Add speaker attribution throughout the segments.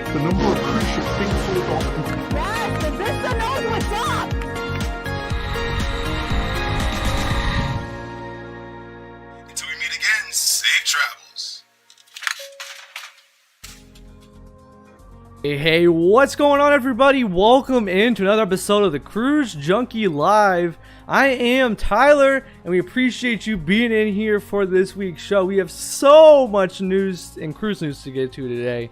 Speaker 1: The number of cruise ships being sold off.
Speaker 2: Yes, the Vista knows what's up!
Speaker 3: Until we meet again, safe travels.
Speaker 4: Hey, what's going on, everybody? Welcome into another episode of the Cruise Junkie Live. I am Tyler, and we appreciate you being in here for this week's show. We have so much news and cruise news to get to today.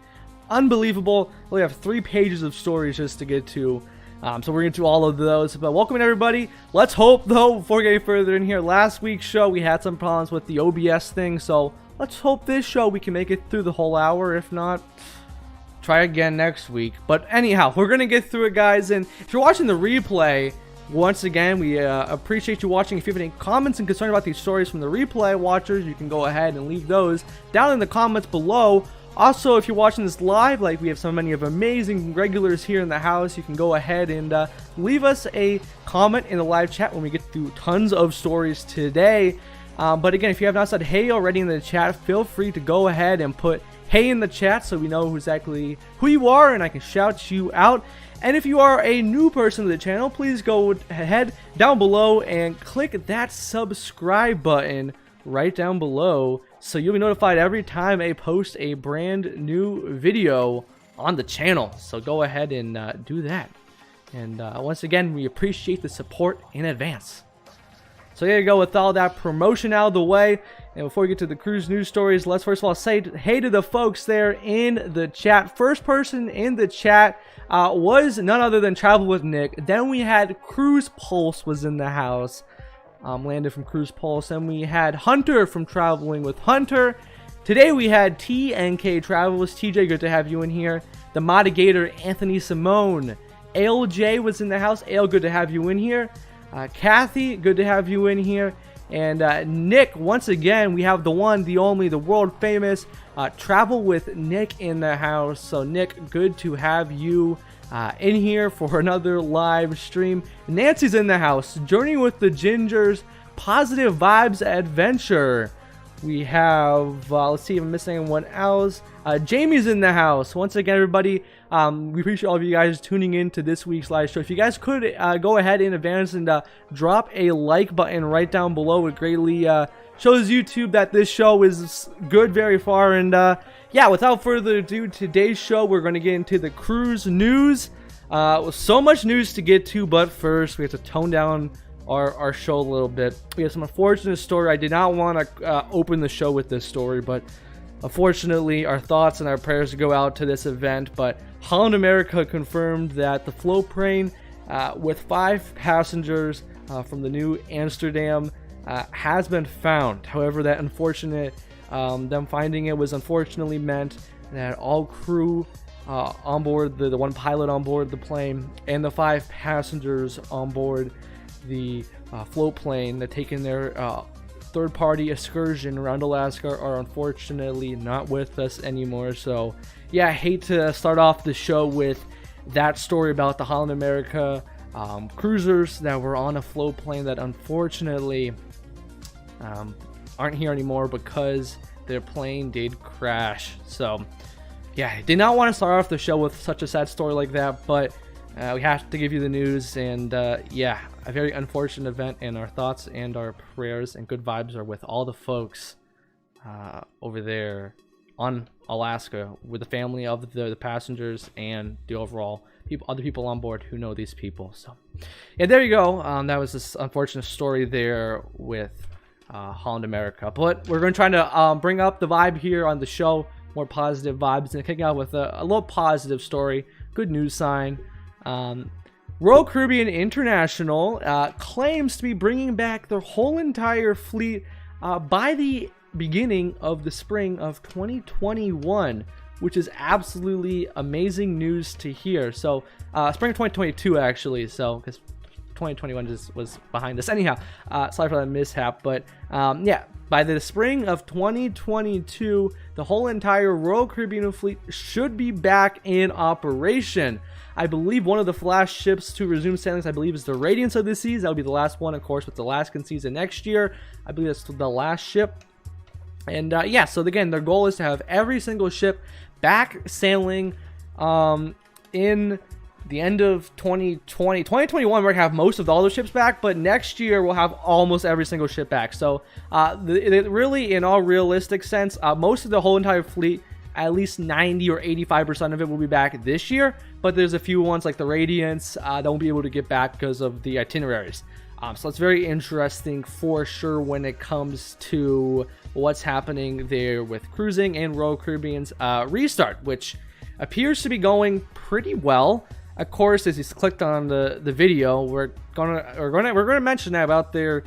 Speaker 4: Unbelievable. We have 3 pages of stories just to get to. So we're going to do all of those. But welcome, everybody. Let's hope, though, before getting further in here, last week's show, we had some problems with the OBS thing. So let's hope this show we can make it through the whole hour. If not, try again next week. But anyhow, we're going to get through it, guys. And if you're watching the replay, once again, we appreciate you watching. If you have any comments and concerns about these stories from the replay watchers, you can go ahead and leave those down in the comments below. Also, if you're watching this live, like we have so many of amazing regulars here in the house, you can go ahead and leave us a comment in the live chat when we get through tons of stories today. But again, if you have not said hey already in the chat, feel free to go ahead and put hey in the chat so we know exactly who you are and I can shout you out. And if you are a new person to the channel, please go ahead down below and click that subscribe button right down below so you'll be notified every time I post a brand new video on the channel. So go ahead and do that. And once again, we appreciate the support in advance. So there you go, with all that promotion out of the way. And before we get to the cruise news stories, let's first of all say hey to the folks there in the chat. First person in the chat was none other than Travel with Nick. Then we had Cruise Pulse was in the house. Landed from Cruise Pulse. And we had Hunter from Traveling with Hunter. Today we had TNK Travels. TJ, good to have you in here. The Modigator, Anthony Simone. ALJ was in the house. Ale, good to have you in here. Kathy, good to have you in here. And Nick, once again, we have the one, the only, the world famous Travel with Nick in the house. So Nick, good to have you in here for another live stream. Nancy's in the house. Journey with the Gingers, Positive Vibes Adventure. We have, let's see if I'm missing anyone else. Jamie's in the house. Once again, everybody, we appreciate all of you guys tuning in to this week's live show. If you guys could go ahead in advance and drop a like button right down below, it greatly shows YouTube that this show is good very far. And yeah, without further ado, today's show, we're going to get into the cruise news. So much news to get to, but first we have to tone down our show a little bit. We have some unfortunate story. I did not want to open the show with this story, but unfortunately our thoughts and our prayers go out to this event. But Holland America confirmed that the float plane with 5 passengers from the New Amsterdam has been found. However, that unfortunate them finding it was unfortunately meant that all crew on board, the one pilot on board the plane and the 5 passengers on board the float plane that taken their third-party excursion around Alaska are unfortunately not with us anymore. So yeah, I hate to start off the show with that story about the Holland America cruisers that were on a float plane that unfortunately aren't here anymore because their plane did crash. So yeah, I did not want to start off the show with such a sad story like that, but we have to give you the news. And yeah, a very unfortunate event, and our thoughts and our prayers and good vibes are with all the folks over there on Alaska, with the family of the passengers and the overall other people on board who know these people. So yeah, there you go. That was this unfortunate story there with Holland America. But we're going to try to bring up the vibe here on the show, more positive vibes, and kicking out with a little positive story, good news sign. Royal Caribbean International claims to be bringing back their whole entire fleet by the beginning of the spring of 2021, which is absolutely amazing news to hear. So spring of 2022 actually, so because 2021 just was behind us. Anyhow, sorry for that mishap, but yeah, by the spring of 2022, the whole entire Royal Caribbean fleet should be back in operation. I believe one of the last ships to resume sailings, I believe, is the Radiance of the Seas. That will be the last one, of course, with the Alaskan season next year. I believe that's the last ship. And yeah, so again, their goal is to have every single ship back sailing in the end of 2021, we're gonna have most of all the ships back, but next year we'll have almost every single ship back. So really, in all realistic sense, most of the whole entire fleet, at least 90 or 85% of it will be back this year, but there's a few ones like the Radiants that won't be able to get back because of the itineraries. So it's very interesting for sure when it comes to what's happening there with cruising and Royal Caribbean's restart, which appears to be going pretty well. Of course, as you clicked on the video, we're gonna mention that about the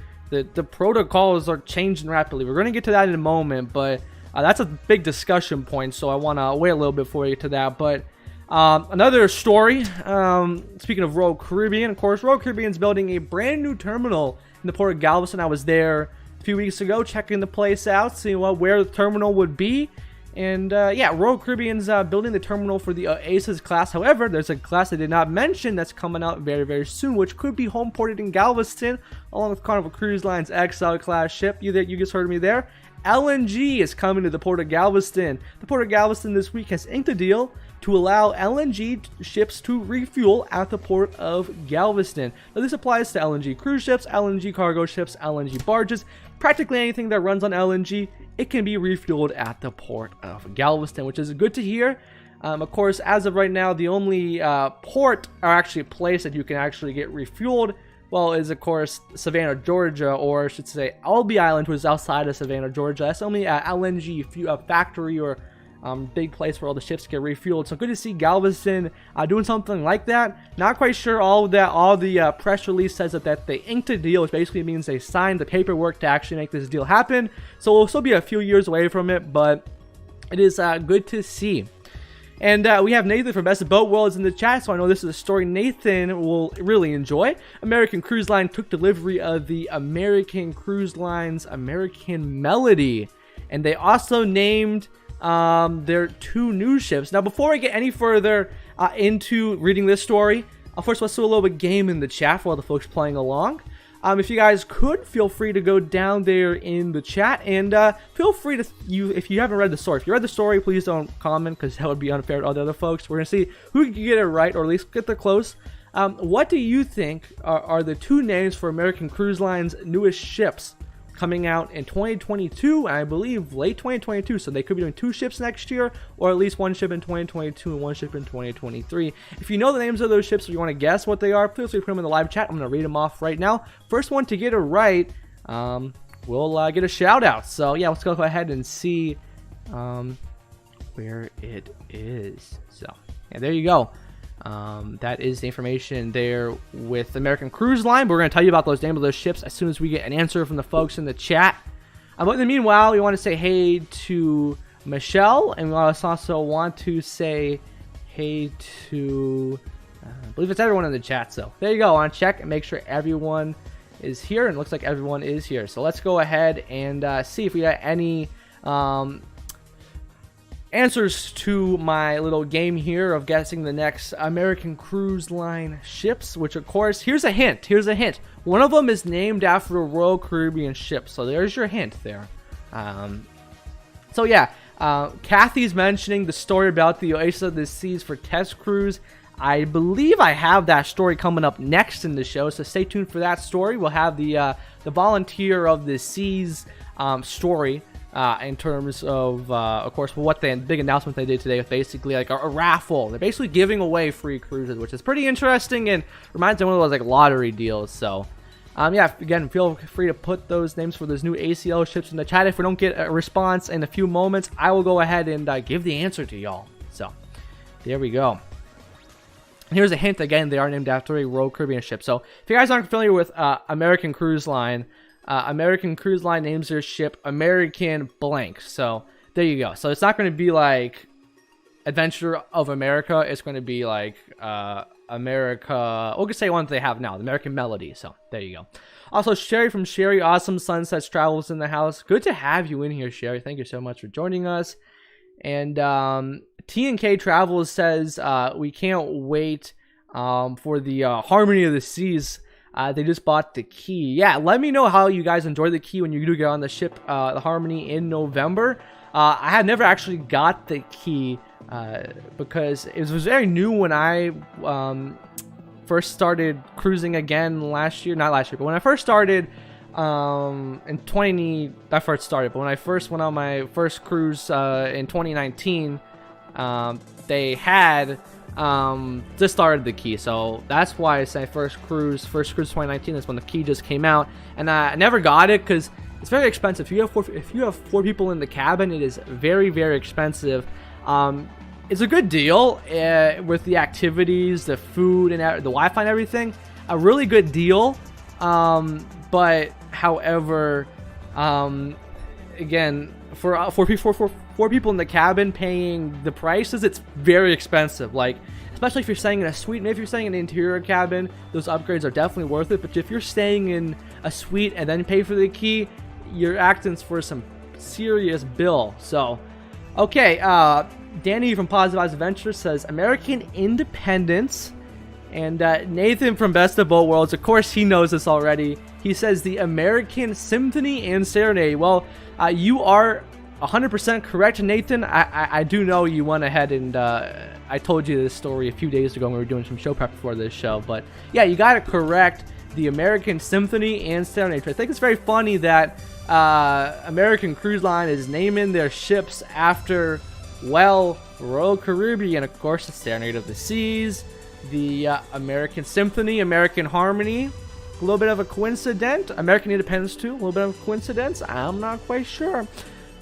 Speaker 4: protocols are changing rapidly. We're gonna get to that in a moment, but that's a big discussion point, so I want to wait a little bit before we get to that. But another story, speaking of Royal Caribbean, of course, Royal Caribbean's building a brand new terminal in the port of Galveston. I was there a few weeks ago checking the place out, seeing where the terminal would be. And yeah, Royal Caribbean's building the terminal for the Aces class. However, there's a class I did not mention that's coming out very, very soon, which could be home ported in Galveston, along with Carnival Cruise Line's XL class ship. You just heard me there. LNG is coming to the port of Galveston. The port of Galveston this week has inked a deal to allow LNG ships to refuel at the port of Galveston. Now, this applies to LNG cruise ships, LNG cargo ships, LNG barges, practically anything that runs on LNG. It can be refueled at the port of Galveston, which is good to hear. Of course, as of right now, the only port, or actually place that you can actually get refueled, well, is of course Savannah, Georgia, or I should say Albee Island, which is outside of Savannah, Georgia. That's the only LNG factory or big place where all the ships get refueled. So good to see Galveston doing something like that. Not quite sure all the press release says that they inked a deal, which basically means they signed the paperwork to actually make this deal happen. So we'll still be a few years away from it, but it is good to see. And we have Nathan from Best of Boat Worlds in the chat, so I know this is a story Nathan will really enjoy. American Cruise Line took delivery of the American Cruise Line's American Melody, and they also named their 2 new ships. Now, before I get any further into reading this story, first let's do a little bit game in the chat for all the folks playing along. If you guys could, feel free to go down there in the chat, and feel free to, if you haven't read the story, if you read the story, please don't comment, because that would be unfair to all the other folks. We're going to see who can get it right, or at least get the close. What do you think are the 2 names for American Cruise Line's newest ships coming out in 2022, and I believe late 2022, so they could be doing 2 ships next year, or at least 1 ship in 2022 and 1 ship in 2023. If you know the names of those ships, or you want to guess what they are, please put them in the live chat. I'm going to read them off right now. First one to get it right will get a shout out. So yeah, let's go ahead and see where it is. So yeah, there you go. That is the information there with American Cruise Line. But we're going to tell you about those names of those ships as soon as we get an answer from the folks in the chat. But in the meanwhile, we want to say hey to Michelle, and we also want to say hey to I believe it's everyone in the chat. So there you go. I want to check and make sure everyone is here, and it looks like everyone is here. So let's go ahead and see if we got any answers to my little game here of guessing the next American Cruise Line ships, which of course, here's a hint. One of them is named after a Royal Caribbean ship, so there's your hint there. So yeah, Kathy's mentioning the story about the Oasis of the Seas for test cruise. I believe I have that story coming up next in the show, so stay tuned for that story. We'll have the Volunteer of the Seas story in terms of course, what the big announcement they did today with basically like a raffle. They're basically giving away free cruises, which is pretty interesting and reminds me of one of those like lottery deals. So yeah, again, feel free to put those names for those new ACL ships in the chat. If we don't get a response in a few moments, I will go ahead and give the answer to y'all. So there we go. Here's a hint again, they are named after a Royal Caribbean ship. So if you guys aren't familiar with American Cruise Line names their ship American blank. So there you go. So it's not going to be like Adventure of America. It's going to be like America. We'll just say one that they have now, the American Melody. So there you go. Also, Sherry from Sherry Awesome Sunsets Travels in the house. Good to have you in here, Sherry. Thank you so much for joining us. And T&K Travels says we can't wait for the Harmony of the Seas. They just bought the key. Yeah, let me know how you guys enjoy the key when you do get on the ship, the Harmony, in November. I had never actually got the key because it was very new when I first started cruising again last year. Not last year, but when I first started in 20, not first started, but when I first went on my first cruise in 2019, they had just started the key. So that's why I say first cruise 2019 is when the key just came out, and I never got it because it's very expensive. If you have four people in the cabin, it is very, very expensive. It's a good deal with the activities, the food, and the Wi-Fi and everything. A really good deal. But however, again, for four people in the cabin paying the prices, it's very expensive. Like, especially if you're staying in a suite. Maybe if you're staying in the interior cabin, those upgrades are definitely worth it. But if you're staying in a suite and then pay for the key, you're acting for some serious bill. So, okay, Danny from Positive Eyes Adventures says American Independence. And Nathan from Best of Both Worlds, of course he knows this already. He says the American Symphony and Serenade. Well, you are 100% correct, Nathan. I do know you went ahead and I told you this story a few days ago when we were doing some show prep for this show. But yeah, you got it correct. The American Symphony and Serenade. I think it's very funny that American Cruise Line is naming their ships after, well, Royal Caribbean, of course, the Serenade of the Seas, the American Symphony, American Harmony, a little bit of a coincidence. American Independence too, a little bit of a coincidence. I'm not quite sure.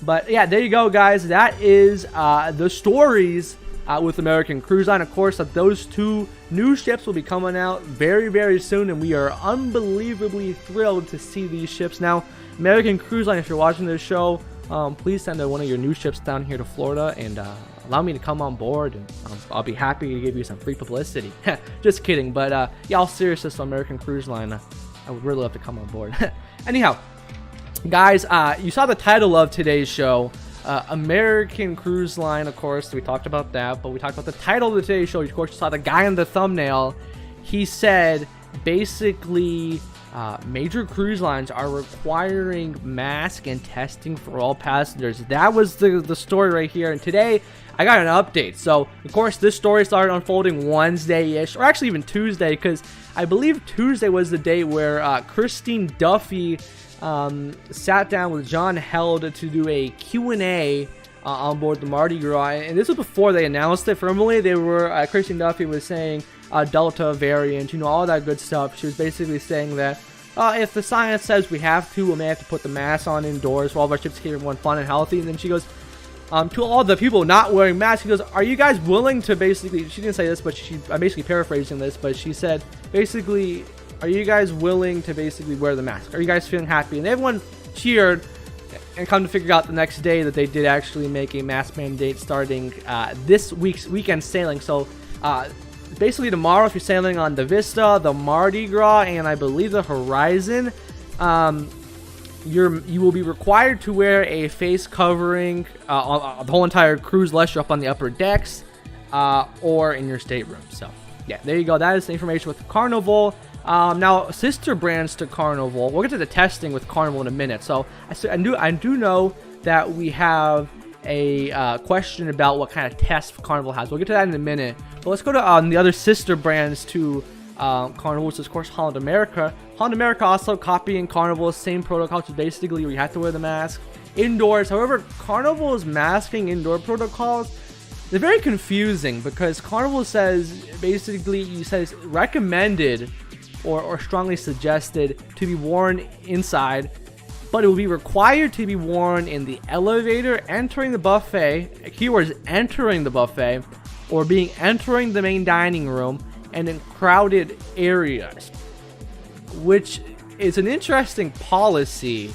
Speaker 4: But yeah, there you go, guys. That is the stories with American Cruise Line. Of course, that those two new ships will be coming out very, very soon, and we are unbelievably thrilled to see these ships. Now, American Cruise Line, if you're watching this show, please send one of your new ships down here to Florida and allow me to come on board, and I'll be happy to give you some free publicity. Just kidding, but yeah, all seriousness, American Cruise Line, I would really love to come on board. Anyhow, guys, you saw the title of today's show, American Cruise Line. Of course, we talked about that, but we talked about the title of today's show. Of course, you saw the guy in the thumbnail. He said basically major cruise lines are requiring mask and testing for all passengers. That was the story right here, and today I got an update. So of course this story started unfolding Wednesday-ish, or actually even Tuesday, because I believe Tuesday was the day where Christine Duffy sat down with John Held to do a Q&A on board the Mardi Gras, and this was before they announced it formally. They were Christine Duffy was saying Delta variant, all that good stuff. She was basically saying that if the science says we have to, we may have to put the mask on indoors for all of our ships to keep everyone fun and healthy. And then she goes, to all the people not wearing masks, she goes, are you guys willing to basically, she didn't say this, but I'm basically paraphrasing this, but she said, basically, are you guys willing to basically wear the mask? Are you guys feeling happy? And everyone cheered, and come to figure out the next day that they did actually make a mask mandate starting this week's weekend sailing. So basically tomorrow, if you're sailing on the Vista, the Mardi Gras, and I believe the Horizon, you will be required to wear a face covering on the whole entire cruise, unless you're up on the upper decks or in your stateroom. So yeah, there you go. That is the information with Carnival. Now, sister brands to Carnival. We'll get to the testing with Carnival in a minute. So I do know that we have a question about what kind of tests Carnival has. We'll get to that in a minute. But let's go to the other sister brands to Carnival, which is, of course, Holland America. Holland America also copying Carnival's same protocol, which is basically where you have to wear the mask indoors. However, Carnival's masking indoor protocols, they're very confusing, because Carnival says, basically, it says recommended or strongly suggested to be worn inside, but it will be required to be worn in the elevator, entering the buffet, keywords entering the buffet, or entering the main dining room, and in crowded areas, which is an interesting policy.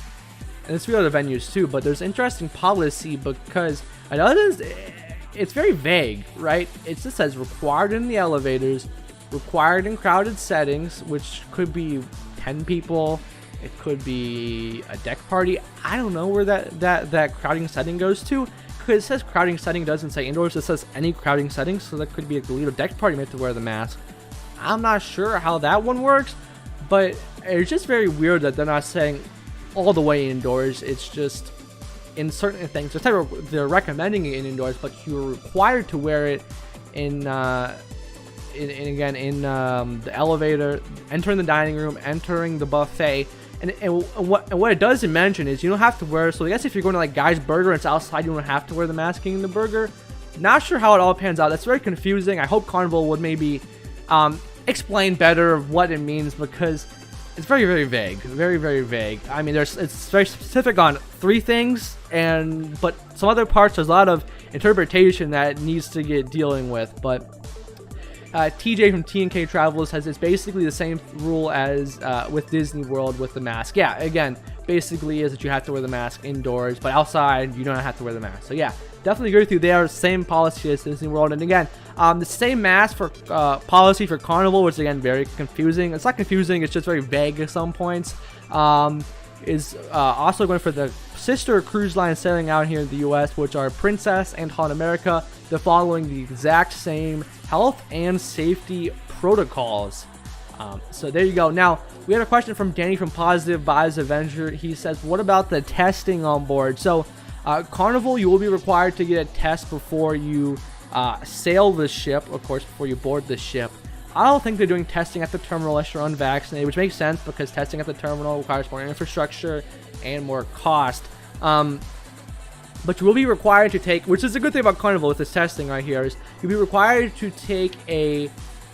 Speaker 4: And it's for other venues too, but there's interesting policy because it's very vague, right? It just says required in the elevators, required in crowded settings, which could be 10 people, it could be a deck party. I don't know where that crowding setting goes to, because it says crowding setting, doesn't say indoors. It says any crowding settings, so that could be a Galito deck party, you have to wear the mask. I'm not sure how that one works, but it's just very weird that they're not saying all the way indoors. It's just in certain things. They're recommending it in indoors, but you're required to wear it in the elevator, entering the dining room, entering the buffet. And what it doesn't mention is you don't have to wear. So I guess if you're going to like Guy's Burger and it's outside, you don't have to wear the masking in the burger. Not sure how it all pans out. That's very confusing. I hope Carnival would maybe explain better of what it means, because it's very, very vague. Very, very vague. I mean, it's very specific on 3 things, but some other parts there's a lot of interpretation that needs to get dealing with. But TJ from T&K Travel says it's basically the same rule as with Disney World with the mask. Yeah, again, basically is that you have to wear the mask indoors, but outside you don't have to wear the mask. So yeah, definitely agree with you there. Same policy as Disney World. And again, the same mask for policy for Carnival, which again very confusing. It's not confusing, it's just very vague at some points. Is also going for the sister cruise lines sailing out here in the US, which are Princess and Holland America. They're following the exact same health and safety protocols. So there you go. Now, we had a question from Danny from Positive Vibes Avenger. He says, what about the testing on board? So, Carnival, you will be required to get a test before you sail the ship, of course, before you board the ship. I don't think they're doing testing at the terminal unless you're unvaccinated, which makes sense because testing at the terminal requires more infrastructure and more cost. But you will be required to take, which is a good thing about Carnival with this testing right here, is you'll be required to take a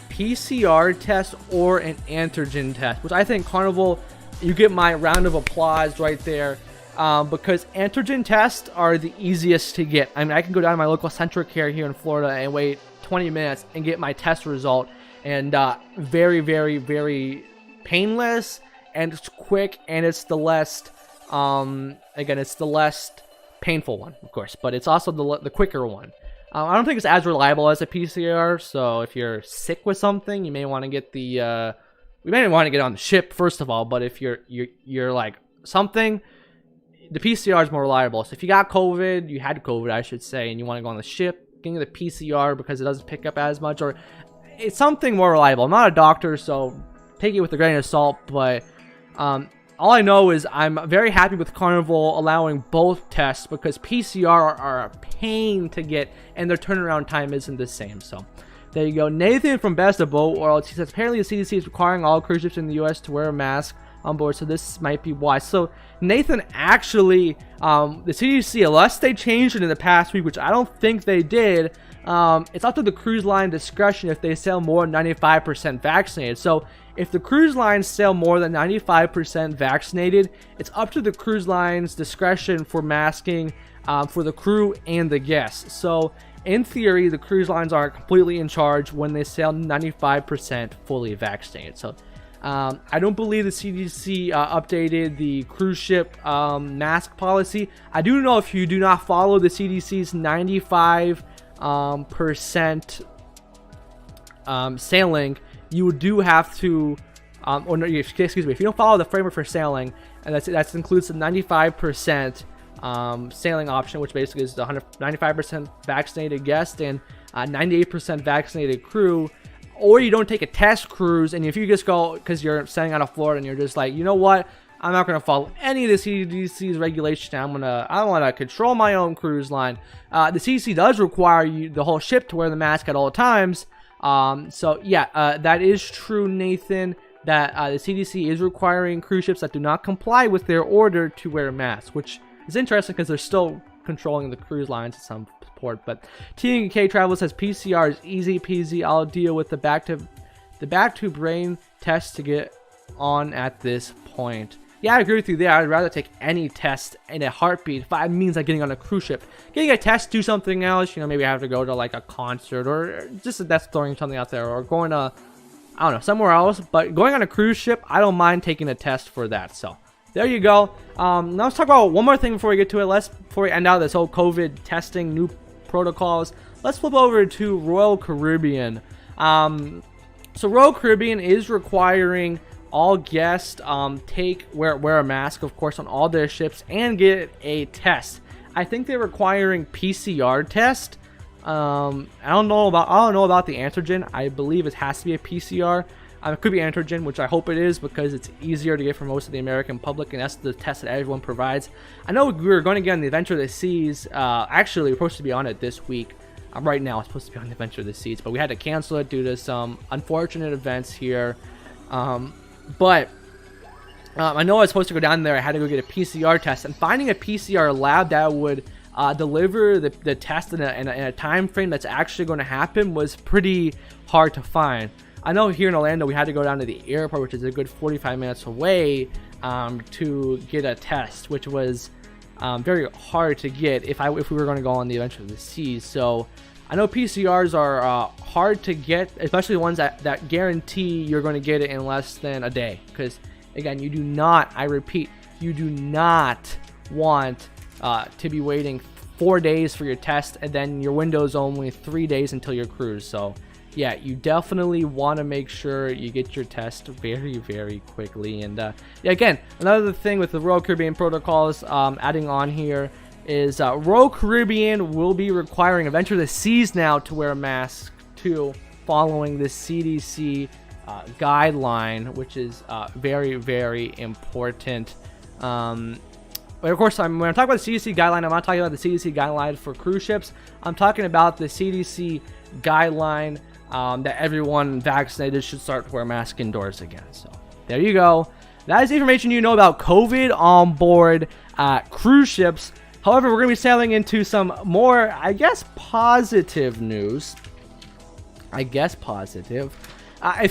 Speaker 4: PCR test or an antigen test, which I think Carnival, you get my round of applause right there, because antigen tests are the easiest to get. I mean, I can go down to my local CentraCare here in Florida and wait 20 minutes and get my test result, and very, very, very painless, and it's quick, and it's the less, again, it's the less painful one, of course, but it's also the quicker one. I don't think it's as reliable as a PCR, so if you're sick with something, you may want to get the we may want to get on the ship first of all. But if you're like something, the PCR is more reliable. So if you got COVID, you had COVID, I should say, and you want to go on the ship, getting the PCR because it doesn't pick up as much, or it's something more reliable. I'm not a doctor, so take it with a grain of salt, but all I know is I'm very happy with Carnival allowing both tests, because PCR are a pain to get and their turnaround time isn't the same. So there you go. Nathan from Best of Boat Worlds, he says apparently the CDC is requiring all cruise ships in the US to wear a mask on board, so this might be why. So Nathan, actually the CDC, unless they changed it in the past week, which I don't think they did, it's up to the cruise line discretion if they sail more than 95% vaccinated. So if the cruise lines sail more than 95% vaccinated, it's up to the cruise line's discretion for masking for the crew and the guests. So in theory, the cruise lines are completely in charge when they sail 95% fully vaccinated. So I don't believe the CDC updated the cruise ship mask policy. I do know if you do not follow the CDC's 95% sailing, you do have to, or no, excuse me, if you don't follow the framework for sailing, and that includes the 95% sailing option, which basically is the 95% vaccinated guest and 98% vaccinated crew, or you don't take a test cruise, and if you just go, because you're sailing out of Florida and you're just like, you know what, I'm not going to follow any of the CDC's regulation, I want to control my own cruise line. The CDC does require you, the whole ship, to wear the mask at all times. So yeah, that is true, Nathan, that the CDC is requiring cruise ships that do not comply with their order to wear masks, which is interesting because they're still controlling the cruise lines at some port. But T&K Travel says PCR is easy peasy. I'll deal with the back to brain test to get on at this point. Yeah, I agree with you there. I'd rather take any test in a heartbeat if it means like getting on a cruise ship. Getting a test, do something else, you know, maybe I have to go to like a concert, or just that's throwing something out there, or going to, I don't know, somewhere else. But going on a cruise ship, I don't mind taking a test for that. So there you go. Now let's talk about one more thing before we get to it. Before we end out this whole COVID testing, new protocols, let's flip over to Royal Caribbean. So Royal Caribbean is requiring all guests wear a mask, of course, on all their ships, and get a test. I think they're requiring PCR test. I don't know about the antigen. I believe it has to be a PCR. It could be antigen, which I hope it is because it's easier to get for most of the American public, and that's the test that everyone provides. I know we were going to get on the Adventure of the Seas. Actually, we're supposed to be on it this week. Right now, it's supposed to be on the Adventure of the Seas, but we had to cancel it due to some unfortunate events here. But I know I was supposed to go down there. I had to go get a PCR test, and finding a PCR lab that would deliver the test in a time frame that's actually going to happen was pretty hard to find. I know here in Orlando we had to go down to the airport, which is a good 45 minutes away, to get a test, which was very hard to get if we were going to go on the Adventure of the Seas. So I know PCRs are hard to get, especially the ones that guarantee you're going to get it in less than a day. Because again, you do not, I repeat, you do not want to be waiting 4 days for your test, and then your window is only 3 days until your cruise. So yeah, you definitely want to make sure you get your test very, very quickly. And yeah, again, another thing with the Royal Caribbean protocols, adding on here, is Royal Caribbean will be requiring Adventure of the Seas now to wear a mask too, following the CDC guideline, which is very, very important. But of course, when I'm talking about the CDC guideline, I'm not talking about the CDC guideline for cruise ships. I'm talking about the CDC guideline that everyone vaccinated should start to wear a mask indoors again. So there you go. That is the information you know about COVID on board cruise ships. However, we're going to be sailing into some more, I guess, positive news. If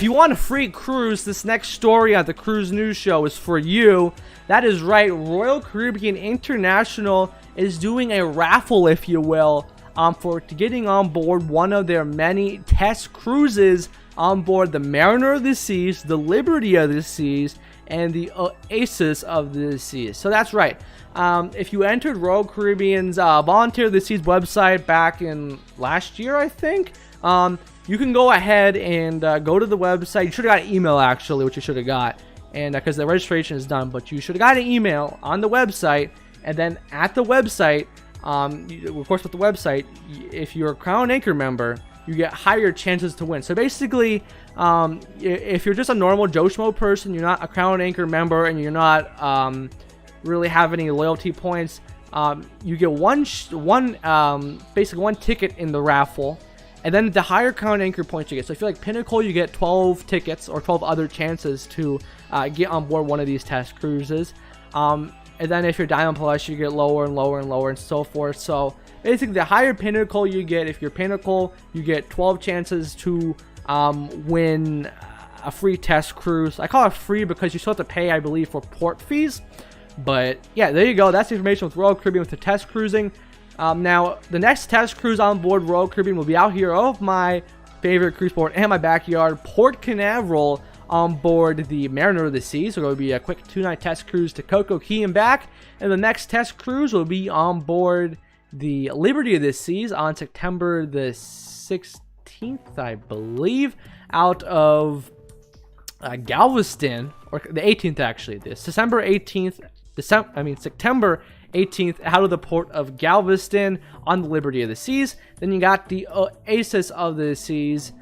Speaker 4: you want a free cruise, this next story on the Cruise News Show is for you. That is right. Royal Caribbean International is doing a raffle, if you will, for getting on board one of their many test cruises on board the Mariner of the Seas, the Liberty of the Seas, and the Oasis of the Seas. So that's right. If you entered Royal Caribbean's Volunteer of the Seas website back in last year, I think, you can go ahead and go to the website. You should have got an email, actually, which you should have got, and because the registration is done, but you should have got an email on the website, and then at the website, of course, with the website, if you're a Crown Anchor member, you get higher chances to win. So basically, if you're just a normal Joe Schmo person, you're not a Crown Anchor member, and you're not really have any loyalty points, you get basically one ticket in the raffle. And then the higher Crown Anchor points you get. So if you're like Pinnacle, you get 12 tickets or 12 other chances to get on board one of these test cruises. And then if you're Diamond Plus, you get lower and lower and lower and so forth. So basically, the higher Pinnacle you get, if you're Pinnacle, you get 12 chances to win a free test cruise. I call it free because you still have to pay, I believe, for port fees. But yeah, there you go. That's the information with Royal Caribbean with the test cruising. Now, the next test cruise on board Royal Caribbean will be out here of my favorite cruise port and my backyard, Port Canaveral, on board the Mariner of the Seas. So it will be a quick 2-night test cruise to Coco Key and back. And the next test cruise will be on board the Liberty of the Seas on September the 16th, I believe, out of Galveston, or the 18th actually. This September 18th. September 18th out of the port of Galveston on the Liberty of the Seas. Then you got the Oasis of the Seas.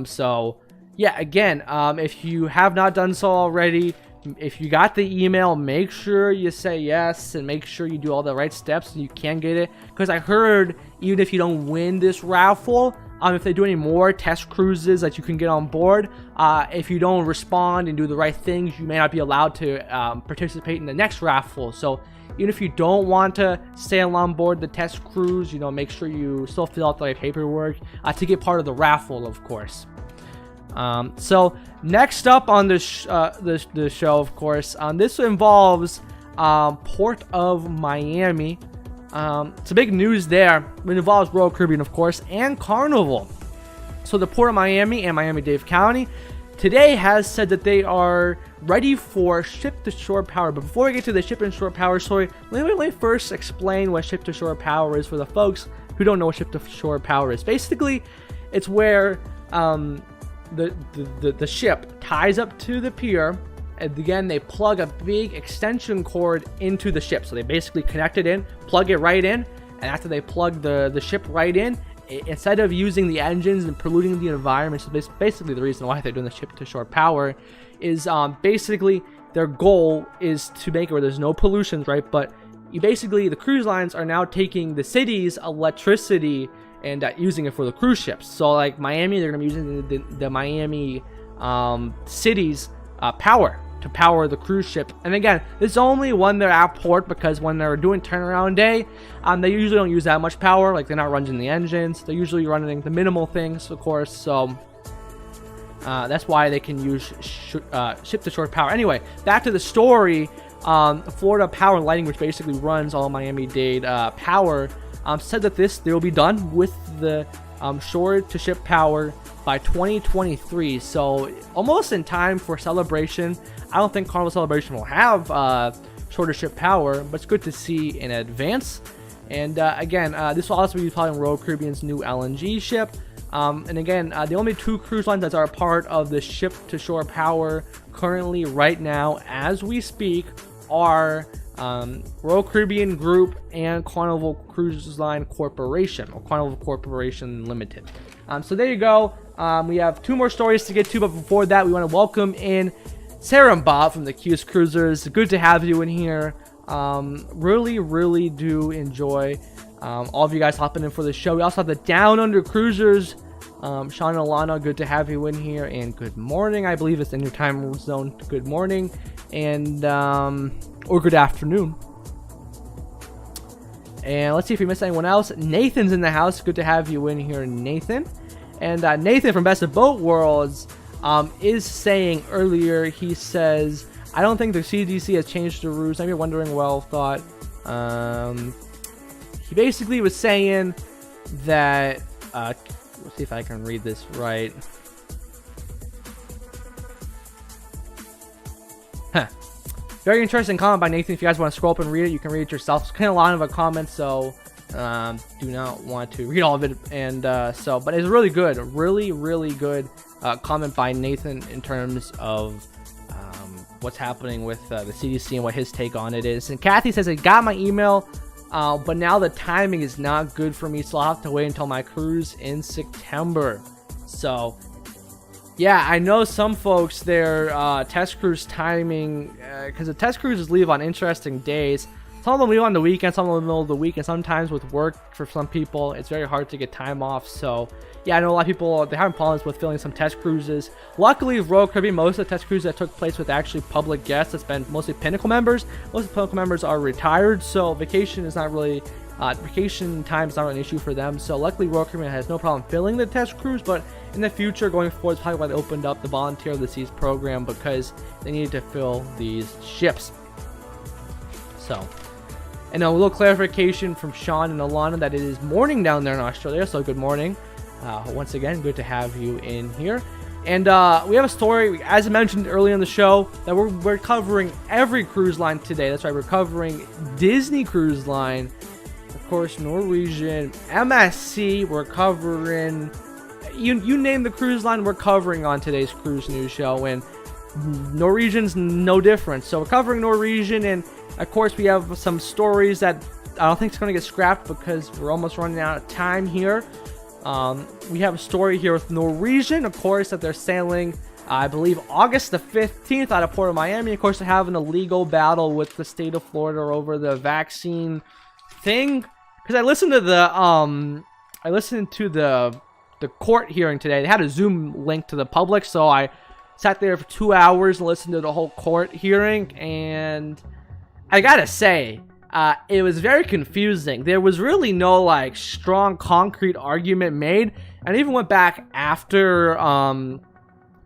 Speaker 4: So yeah, again, if you have not done so already, if you got the email, make sure you say yes and make sure you do all the right steps so you can get it. Because I heard even if you don't win this raffle, if they do any more test cruises that you can get on board, if you don't respond and do the right things, you may not be allowed to participate in the next raffle. So even if you don't want to sail on board the test cruise, make sure you still fill out the right paperwork to get part of the raffle, of course. So next up on the show, of course, this involves Port of Miami. It's a big news there. It involves Royal Caribbean, of course, and Carnival. So the Port of Miami and Miami-Dade County today has said that they are ready for ship-to-shore power. But before we get to the ship-to-shore power story, let me first explain what ship-to-shore power is for the folks who don't know what ship-to-shore power is. Basically, it's where the ship ties up to the pier, and again they plug a big extension cord into the ship. So they basically connect it in, plug it right in, and after they plug the ship right in, instead of using the engines and polluting the environment, so basically the reason why they're doing the ship-to-shore power is basically their goal is to make it where there's no pollution, right? But the cruise lines are now taking the city's electricity and using it for the cruise ships. So like Miami, they're going to be using the Miami city's power to power the cruise ship. And again, this is only when they're at port, because when they're doing turnaround day, they usually don't use that much power. Like, they're not running the engines, they're usually running the minimal things, of course. So that's why they can use ship-to-shore power. Anyway, back to the story. Florida Power and Lighting, which basically runs all Miami-Dade power, said that they will be done with the shore-to-ship power by 2023. So almost in time for celebration. I don't think Carnival Celebration will have shore-to-ship power, but it's good to see in advance. And again, this will also be following Royal Caribbean's new LNG ship. And again, the only 2 cruise lines that are a part of the ship-to-shore power currently, right now, as we speak, are Royal Caribbean Group and Carnival Cruise Line Corporation, or Carnival Corporation Limited. So there you go. We have 2 more stories to get to, but before that, we want to welcome in Sarah and Bob from the Q's Cruisers. Good to have you in here. Really do enjoy all of you guys hopping in for the show. We also have the Down Under Cruisers. Sean and Alana, good to have you in here, and good morning. I believe it's in your time zone. Good morning, and or good afternoon. And let's see if we missed anyone else. Nathan's in the house. Good to have you in here, Nathan. And Nathan from Best of Boat Worlds is saying earlier, he says, I don't think the CDC has changed the rules. I'm wondering, well thought. He basically was saying that, let's see if I can read this right. Very interesting comment by Nathan. If you guys want to scroll up and read it, you can read it yourself. It's kind of a lot of a comment, so do not want to read all of it. And but it's really good, really good comment by Nathan in terms of what's happening with the CDC and what his take on it is. And Kathy says, I got my email, but now the timing is not good for me, so I'll have to wait until my cruise in September. So yeah, I know some folks, their test cruise timing, because the test cruises leave on interesting days. Some of them leave on the weekend, some of them in the middle of the week, and sometimes with work for some people, it's very hard to get time off. So yeah, I know a lot of people, they're having problems with filling some test cruises. Luckily, Royal Caribbean, most of the test cruises that took place with actually public guests, it's been mostly Pinnacle members. Most of the Pinnacle members are retired, so vacation is not really, vacation time is not an issue for them. So luckily, Royal Caribbean has no problem filling the test cruise, but in the future, going forward, it's probably why they opened up the Volunteer of the Seas program, because they needed to fill these ships. So, and a little clarification from Sean and Alana that it is morning down there in Australia, so good morning. Once again, good to have you in here. And we have a story, as I mentioned earlier in the show, that we're covering every cruise line today. That's right, we're covering Disney Cruise Line, of course, Norwegian, MSC, we're covering, you name the cruise line, we're covering on today's Cruise News Show, and Norwegian's no different. So we're covering Norwegian, and of course we have some stories that I don't think it's going to get scrapped because we're almost running out of time here. We have a story here with Norwegian, of course, that they're sailing, I believe, August the 15th out of Port of Miami. Of course, they're having a legal battle with the state of Florida over the vaccine thing. Because I listened to the court hearing today. They had a Zoom link to the public, so I sat there for 2 hours and listened to the whole court hearing, and I gotta say, it was very confusing. There was really no like strong concrete argument made, and I even went back after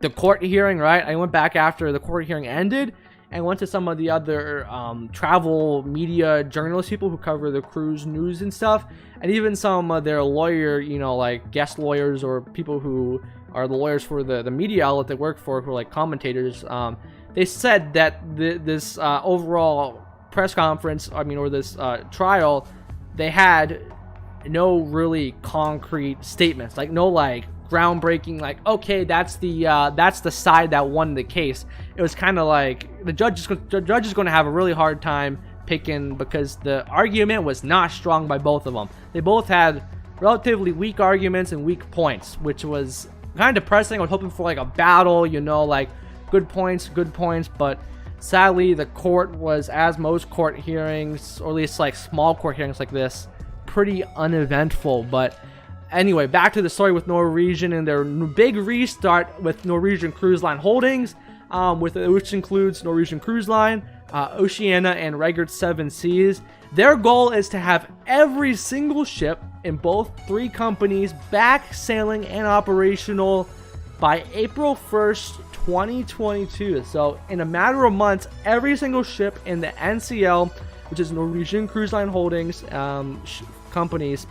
Speaker 4: the court hearing, right? I went back after the court hearing ended and went to some of the other travel media journalist people who cover the cruise news and stuff, and even some of their lawyer, like guest lawyers or people who are the lawyers for the media outlet they work for, who are like commentators. They said that this overall press conference, or this trial, they had no really concrete statements, like no like groundbreaking, like, okay, that's the side that won the case. It was kind of like the judge is going to have a really hard time picking, because the argument was not strong by both of them. They both had relatively weak arguments and weak points, which was kind of depressing. I was hoping for like a battle, you know, like good points, but sadly the court was, as most court hearings, or at least like small court hearings like this, pretty uneventful. But anyway, back to the story with Norwegian and their big restart with Norwegian Cruise Line Holdings, which includes Norwegian Cruise Line, Oceania, and Regard 7 Seas. Their goal is to have every single ship in both three companies back sailing and operational by April 1st, 2022. So in a matter of months, every single ship in the NCL, which is Norwegian Cruise Line Holdings companies,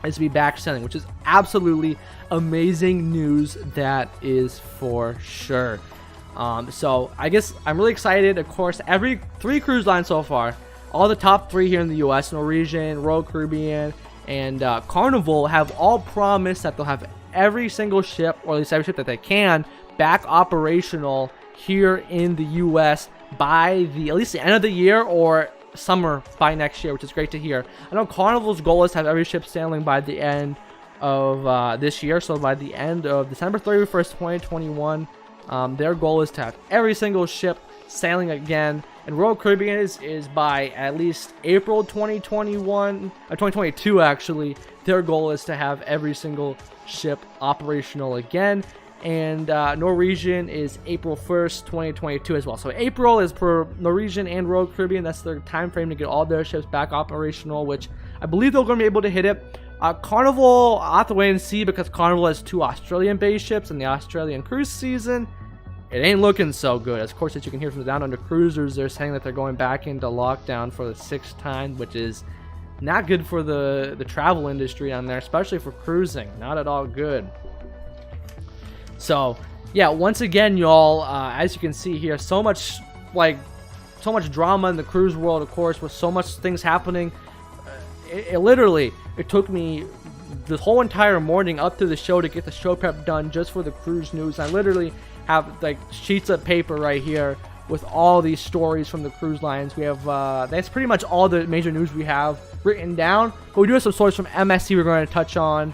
Speaker 4: is to be back sailing, which is absolutely amazing news. That is for sure. So I guess I'm really excited. Of course, every three cruise lines so far, all the top three here in the US, Norwegian, Royal Caribbean, and Carnival, have all promised that they'll have every single ship, or at least every ship that they can, back operational here in the US by at least the end of the year or summer by next year, which is great to hear. I know Carnival's goal is to have every ship sailing by the end of this year, so by the end of December 31st, 2021. Their goal is to have every single ship sailing again, and Royal Caribbean is by at least April 2022 actually. Their goal is to have every single ship operational again, and Norwegian is April 1st, 2022 as well. So April is for Norwegian and Royal Caribbean. That's their time frame to get all their ships back operational, which I believe they're going to be able to hit it. Carnival, I'll have to wait and see, because Carnival has two Australian-based ships in the Australian cruise season. It ain't looking so good. Of course, as you can hear from the Down Under cruisers, they're saying that they're going back into lockdown for the 6th time, which is not good for the travel industry on there, especially for cruising. Not at all good. So, yeah, once again, y'all, as you can see here, so much drama in the cruise world, of course, with so much things happening. It literally took me the whole entire morning up to the show to get the show prep done just for the cruise news. I literally have like sheets of paper right here with all these stories from the cruise lines. We have that's pretty much all the major news we have written down, but we do have some stories from MSC we're going to touch on,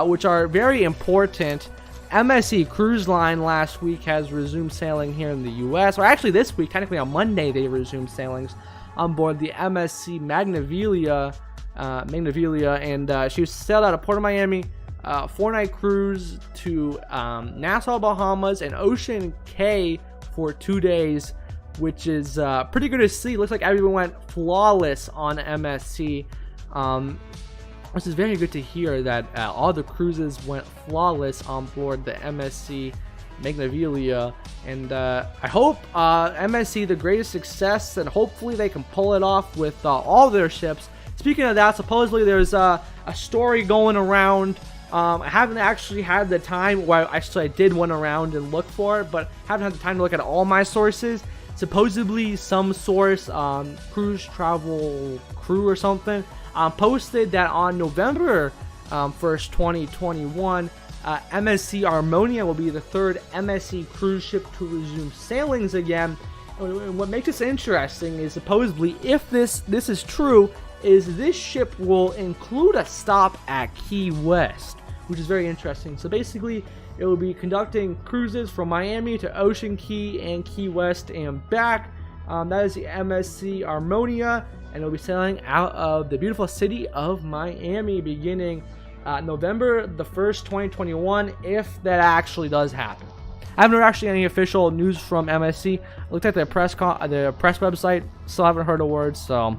Speaker 4: which are very important. MSC Cruise Line last week has resumed sailing here in the US, or actually this week, technically on Monday, they resumed sailings on board the MSC Magnavilia, and she sailed out of Port of Miami, 4-night cruise to Nassau, Bahamas, and Ocean Cay for 2 days, which is pretty good to see. Looks like everyone went flawless on MSC. Which is very good to hear that all the cruises went flawless on board the MSC Magnavilia, and I hope MSC the greatest success, and hopefully they can pull it off with all their ships. Speaking of that, supposedly there's a story going around. I haven't actually had the time, well, actually I did went around and look for it, but haven't had the time to look at all my sources. Supposedly some source, Cruise Travel Crew or something, posted that on November 1st, 2021, MSC Harmonia will be the third MSC cruise ship to resume sailings again. And what makes this interesting is supposedly, if this is true, is this ship will include a stop at Key West, which is very interesting. So basically, it will be conducting cruises from Miami to Ocean Key and Key West and back. That is the MSC Harmonia, and it'll be sailing out of the beautiful city of Miami beginning November the 1st, 2021, if that actually does happen. I haven't heard actually any official news from MSC. I looked at their press website, still haven't heard a word, so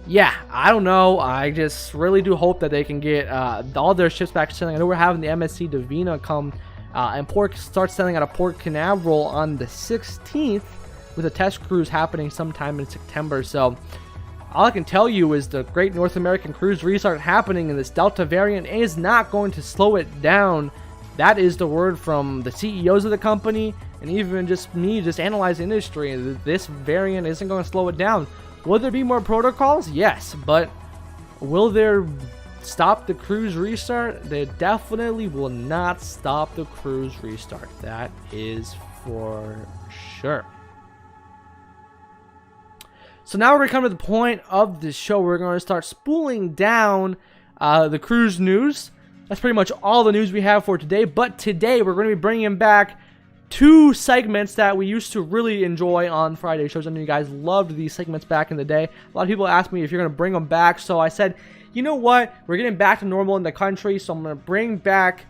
Speaker 4: yeah, I don't know. I just really do hope that they can get all their ships back sailing. I know we're having the MSC Divina come and start sailing out of Port Canaveral on the 16th, with a test cruise happening sometime in September. So all I can tell you is the great North American cruise restart happening, and this Delta variant is not going to slow it down. That is the word from the CEOs of the company, and even just me just analyzing the industry. This variant isn't going to slow it down. Will there be more protocols? Yes, but will there stop the cruise restart? They definitely will not stop the cruise restart. That is for sure. So now we're going to come to the point of the show. We're going to start spooling down the cruise news. That's pretty much all the news we have for today. But today we're going to be bringing back two segments that we used to really enjoy on Friday shows. I know you guys loved these segments back in the day. A lot of people asked me if you're going to bring them back. So I said, you know what? We're getting back to normal in the country. So I'm going to bring back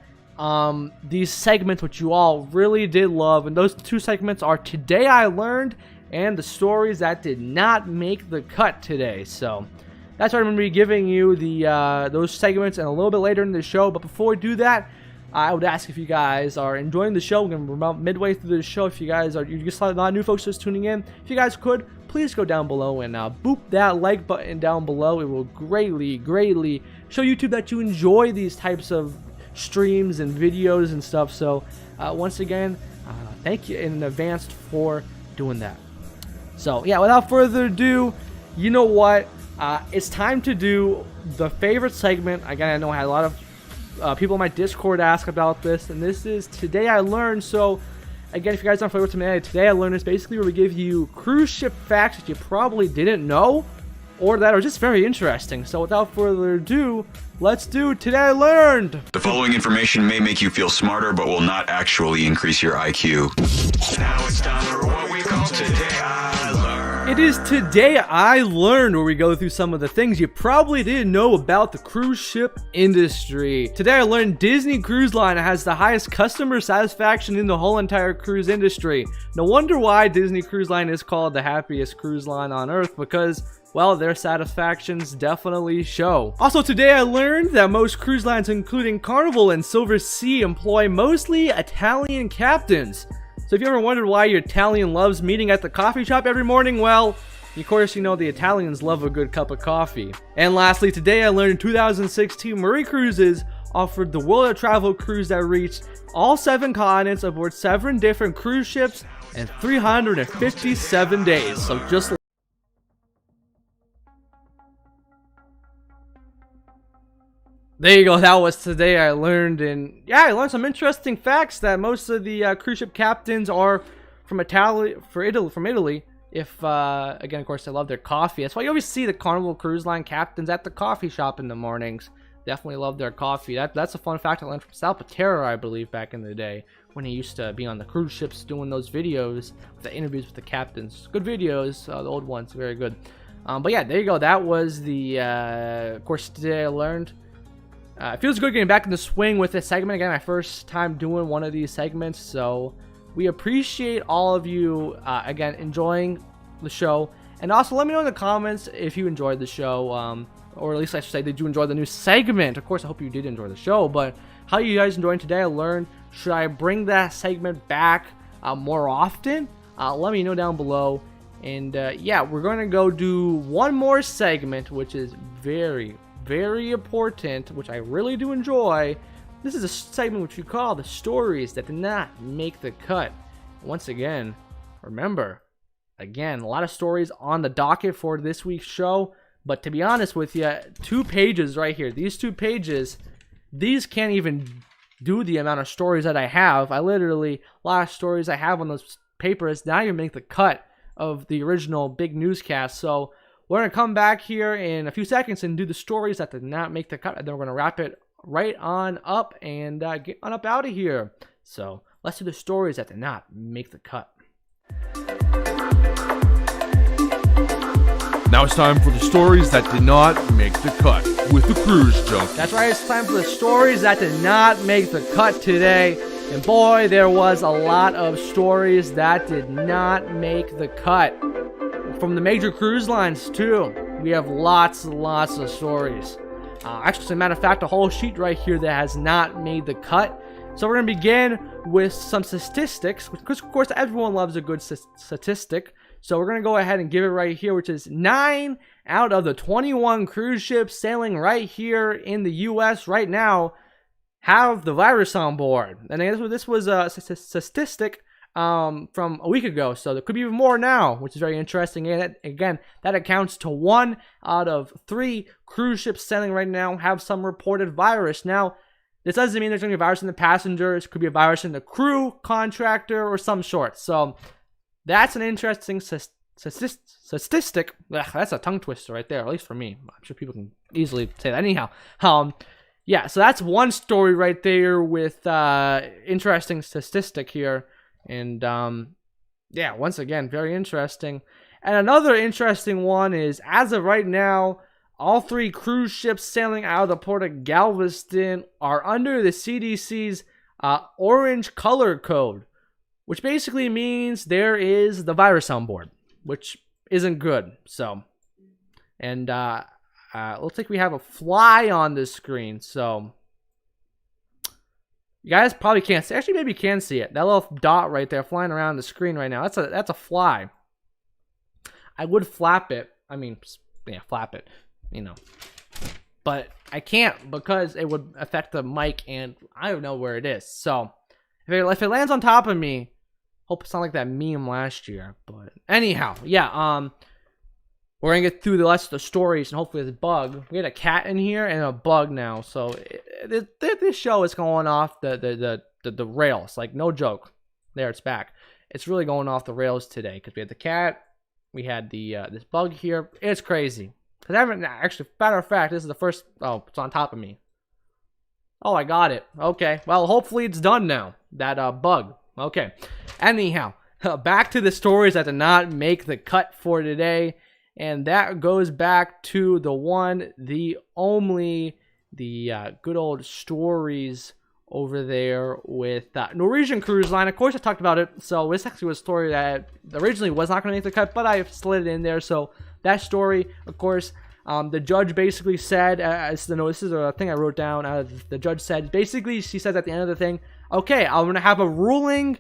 Speaker 4: these segments which you all really did love. And those two segments are Today I Learned and the stories that did not make the cut today. So that's what I'm going to be giving you those segments and a little bit later in the show. But before we do that, I would ask if you guys are enjoying the show. We're about midway through the show. If you guys are, you just saw a lot of new folks just tuning in. If you guys could, please go down below and boop that like button down below. It will greatly show YouTube that you enjoy these types of streams and videos and stuff. So once again, thank you in advance for doing that. So yeah, without further ado, you know what? It's time to do the favorite segment. Again, I know I had a lot of people in my Discord ask about this, and this is Today I Learned. So again, if you guys aren't familiar with Today I Learned is basically where we give you cruise ship facts that you probably didn't know or that are just very interesting. So without further ado, let's do Today I Learned.
Speaker 3: The following information may make you feel smarter, but will not actually increase your IQ. Now it's time for what we call Today I Learned.
Speaker 4: It is Today I Learned, where we go through some of the things you probably didn't know about the cruise ship industry. Today I learned Disney Cruise Line has the highest customer satisfaction in the whole entire cruise industry. No wonder why Disney Cruise Line is called the happiest cruise line on earth, because, well, their satisfactions definitely show. Also, today I learned that most cruise lines, including Carnival and Silver Sea, employ mostly Italian captains. So if you ever wondered why your Italian loves meeting at the coffee shop every morning, well, of course you know the Italians love a good cup of coffee. And lastly, today I learned in 2016 Murray Cruises offered the World of Travel cruise that reached all 7 continents aboard 7 different cruise ships in 357 days. So just there you go, that was Today I Learned. And yeah, I learned some interesting facts that most of the cruise ship captains are from Italy. If again, of course, they love their coffee. That's why you always see the Carnival Cruise Line captains at the coffee shop in the mornings. Definitely love their coffee. That's a fun fact I learned from Salvatore, I believe, back in the day when he used to be on the cruise ships doing those videos, the interviews with the captains. Good videos, the old ones, very good. But yeah, there you go. That was the of course, Today I Learned. It feels good getting back in the swing with this segment. Again, my first time doing one of these segments, so we appreciate all of you, again, enjoying the show. And also, let me know in the comments if you enjoyed the show, or at least I should say, did you enjoy the new segment? Of course, I hope you did enjoy the show, but how are you guys enjoying Today I Learned? Should I bring that segment back more often? Let me know down below. And yeah, we're going to go do one more segment, which is very important, which I really do enjoy. This is a segment which we call the stories that did not make the cut. Once again, remember, again, a lot of stories on the docket for this week's show, but to be honest with you, 2 pages right here, these 2 pages, these can't even do the amount of stories that I have. I literally, a lot of stories I have on those papers not even make the cut of the original big newscast. So we're going to come back here in a few seconds and do the stories that did not make the cut. And then we're going to wrap it right on up and get on up out of here. So let's do the stories that did not make the cut.
Speaker 1: Now it's time for the stories that did not make the cut with the Cruise Junkie.
Speaker 4: That's right, it's time for the stories that did not make the cut today. And boy, there was a lot of stories that did not make the cut. From the major cruise lines, too. We have lots and lots of stories. Actually, as a matter of fact, a whole sheet right here that has not made the cut. So we're going to begin with some statistics, because, of course, everyone loves a good statistic. So we're going to go ahead and give it right here, which is 9 out of the 21 cruise ships sailing right here in the U.S. right now have the virus on board. And this was a statistic from a week ago, so there could be even more now, which is very interesting. And again, that accounts to 1 out of 3 cruise ships sailing right now have some reported virus. Now, this doesn't mean there's going to be a virus in the passengers. It could be a virus in the crew, contractor, or some sort. So that's an interesting statistic. Ugh, that's a tongue twister right there, at least for me. I'm sure people can easily say that. Anyhow, yeah, so that's one story right there with interesting statistic here. And yeah, once again, very interesting. And another interesting one is, as of right now, all 3 cruise ships sailing out of the port of Galveston are under the CDC's orange color code, which basically means there is the virus on board, which isn't good. So, and looks like we have a fly on the screen. So, you guys probably can't see. Actually, maybe you can see it. That little dot right there flying around the screen right now. That's a fly. I would flap it. I mean, yeah, flap it. You know, but I can't because it would affect the mic, and I don't know where it is. So if it lands on top of me, hope it's not like that meme last year. But anyhow, yeah, we're gonna get through the rest of the stories, and hopefully this bug. We had a cat in here and a bug now, so this show is going off the rails. Like, no joke. There, it's back. It's really going off the rails today because we had the cat, we had the this bug here. It's crazy. Because I haven't, actually, matter of fact, this is the first, oh, it's on top of me. Oh, I got it. Okay, well, hopefully it's done now, that bug. Okay, anyhow, back to the stories that did not make the cut for today. And that goes back to the one, the only, the good old stories over there with Norwegian Cruise Line. Of course, I talked about it, so this actually was a story that originally was not going to make the cut, but I slid it in there. So that story, of course, the judge basically said, this is a thing I wrote down, the judge said, basically, she says at the end of the thing, okay, I'm going to have a ruling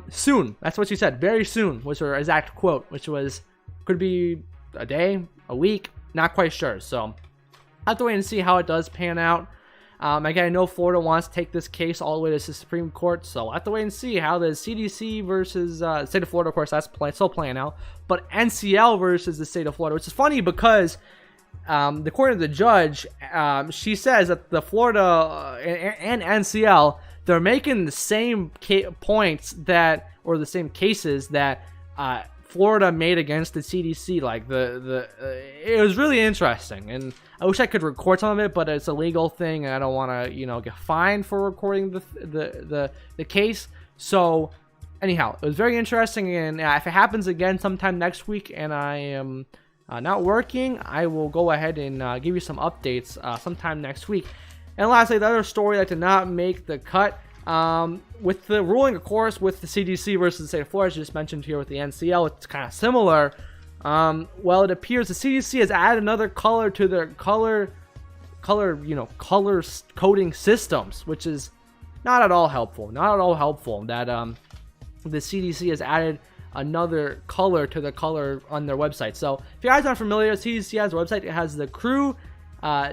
Speaker 4: soon. That's what she said, very soon was her exact quote, which was, could be a day, a week, not quite sure. So I have to wait and see how it does pan out. Again, I know Florida wants to take this case all the way to the Supreme Court, so I have to wait and see how the CDC versus the state of Florida, of course, that's still playing out, but NCL versus the state of Florida, which is funny because according to the judge, she says that the Florida and NCL, they're making the same points that, or the same cases that Florida made against the CDC. Like it was really interesting, and I wish I could record some of it, but it's a legal thing, and I don't want to, get fined for recording the case. So, anyhow, it was very interesting, and if it happens again sometime next week, and I am not working, I will go ahead and give you some updates sometime next week. And lastly, the other story that did not make the cut, with the ruling, of course, with the CDC versus the state of Florida, as just mentioned here with the NCL, it's kind of similar. Well, it appears the CDC has added another color to their color coding systems, which is not at all helpful. Not at all helpful that the CDC has added another color to the color on their website. So if you guys aren't familiar, CDC has a website. It has the crew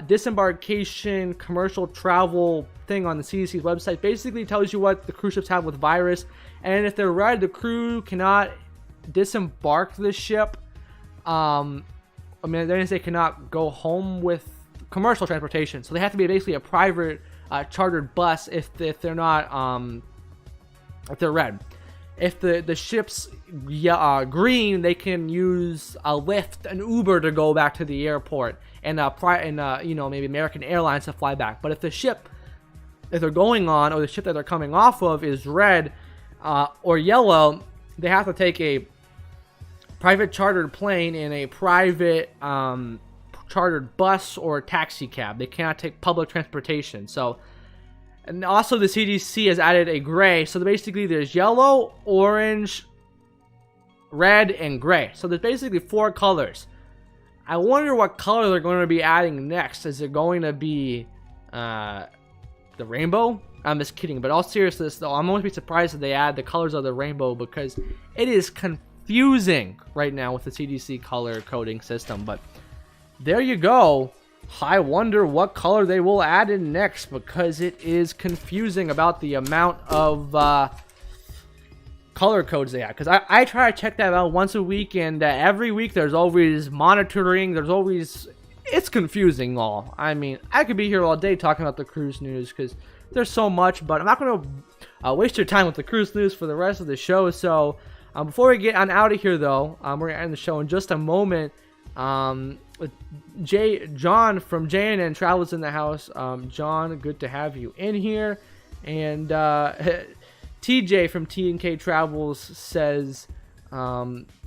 Speaker 4: disembarkation commercial travel thing on the CDC's website. Basically tells you what the cruise ships have with virus, and if they're red, the crew cannot disembark the ship. I mean, they cannot go home with commercial transportation, so they have to be basically a private chartered bus if they're not if they're red. If the ship's green, they can use a Lyft, an Uber to go back to the airport, and maybe American Airlines to fly back. But if the ship that they're going on, or the ship that they're coming off of, is red or yellow, they have to take a private chartered plane in a private chartered bus or taxi cab. They cannot take public transportation. So, and also the CDC has added a gray. So basically there's yellow, orange, red, and gray. So there's basically 4 colors. I wonder what color they're going to be adding next. Is it going to be the rainbow? I'm just kidding. But all seriousness though, I'm always be surprised if they add the colors of the rainbow, because it is confusing right now with the CDC color coding system. But there you go. I wonder what color they will add in next, because it is confusing about the amount of color codes they have. Because I try to check that out once a week, and every week there's always monitoring. It's confusing all. I mean, I could be here all day talking about the cruise news because there's so much, but I'm not going to waste your time with the cruise news for the rest of the show. So Before we get on out of here, though, we're gonna end the show in just a moment. With John from JNN Travels in the house. John, good to have you in here. And TJ from T&K Travels says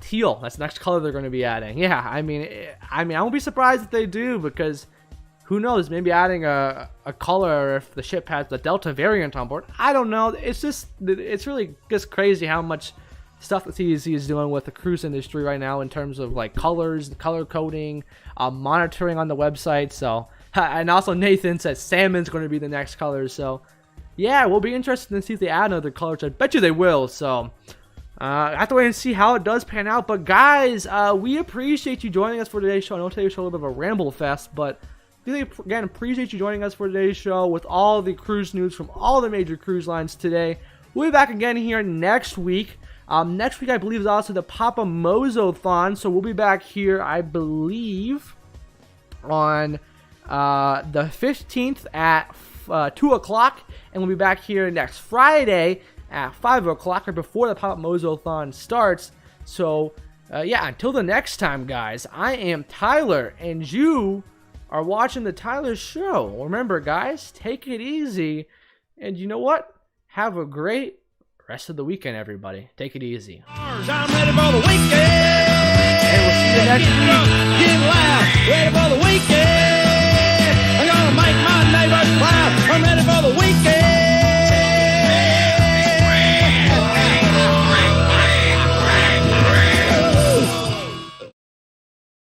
Speaker 4: teal. That's the next color they're going to be adding. Yeah, I mean, I won't be surprised if they do, because who knows? Maybe adding a color if the ship has the Delta variant on board. I don't know. It's really just crazy how much stuff that CDC is doing with the cruise industry right now in terms of like colors, the color coding, monitoring on the website. So, and also Nathan says salmon's going to be the next color. So, yeah, we'll be interested to see if they add another color. I bet you they will. So, I have to wait and see how it does pan out. But guys, we appreciate you joining us for today's show. I know today's show was a little bit of a ramble fest, but really, again, appreciate you joining us for today's show with all the cruise news from all the major cruise lines today. We'll be back again here next week. Next week, I believe, is also the Papa Mozo-thon, so we'll be back here, I believe, on the 15th at 2 o'clock, and we'll be back here next Friday at 5 o'clock, right before the Papa Mozo-thon starts. So, yeah, until the next time, guys, I am Tyler, and you are watching the Tyler Show. Remember, guys, take it easy, and you know what? Have a great rest of the weekend, everybody. Take it easy.
Speaker 5: I'm ready for the weekend.
Speaker 4: And we'll see you next week.
Speaker 5: Get loud.